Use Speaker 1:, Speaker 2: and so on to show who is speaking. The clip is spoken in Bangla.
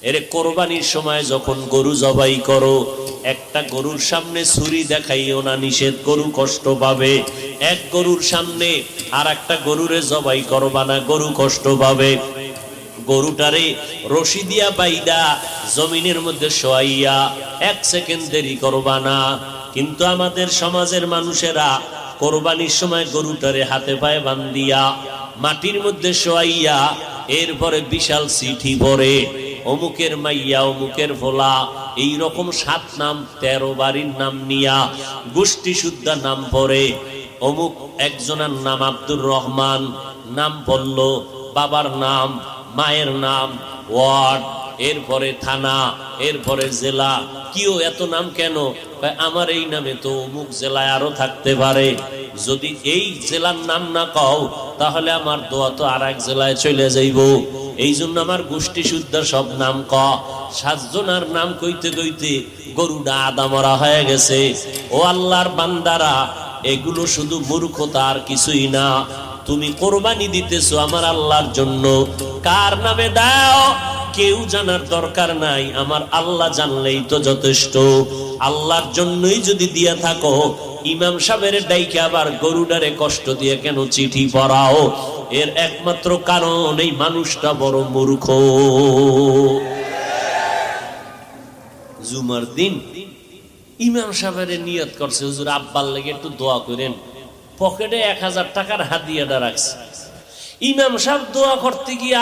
Speaker 1: এর কোরবানির সময় যখন গরু জবাই করো, একটা গরুর সামনে ছুরি দেখাইও না, নিষেধ, গরু কষ্ট পাবে। এক গরুর সামনে আর একটা গরুরে জবাই করবা না, গরু কষ্ট পাবে। গরুটারে রশি দিয়া বাইদা জমিনের মধ্যে শোয়াইয়া 1 সেকেন্ড দেরি করবা না। কিন্তু আমাদের সমাজের মানুষেরা কোরবানির সময় গরুটারে হাতে পায়ে বান্ধিয়া মাটির মধ্যে শোয়াইয়া এরপরে বিশাল চিঠি পড়ে, অমুকের মাইয়া, অমুকের ভোলা, এই রকম 7 নাম 13 বাড়ির নাম নিয়া গোষ্ঠী শুদ্ধা নাম পড়ে। অমুক একজনের নাম আব্দুর রহমান, নাম পড়ল, বাবার নাম, মায়ের নাম, ওয়ার্ড, এরপরে থানা, এরপরে জেলা। কিও এত নাম কেন? আমার এই নামে তো অমুক জেলায় আরো থাকতে পারে, যদি এই জেলার নাম না কও তাহলে আমার দোয়া তো আর এক জেলায় চলে যাইব। এই জন্য আমার গোষ্ঠী শুদ্ধ সব নাম ক। 7 জনের নাম কইতে কইতে গরুটা আদা মরা হয়ে গেছে। ও আল্লাহর বান্দারা, এগুলো শুধু মূর্খতা আর কিছুই না। তুমি কোরবানি দিতেছো আমার আল্লাহর জন্য, কার নামে দাও কেউ জানার দরকার নাই, আমার আল্লাহ জানলেই তো যথেষ্ট। আল্লাহর জন্যই যদি দিয়া থাকো, ইমাম সাহেবের ডাইকে আবার গরুডারে কষ্ট দিয়ে কেন চিঠি পড়াও? এর একমাত্র কারণ এই মানুষটা বড় মূর্খ। জুমার দিন ইমাম সাহেবের নিয়ত করছে, হুজুর আব্বার লেগে একটু দোয়া করেন। পকেটে 1000 টাকার হাদিয়াটা রাখছে। ইমাম সাহেব দোয়া করতে গিয়ে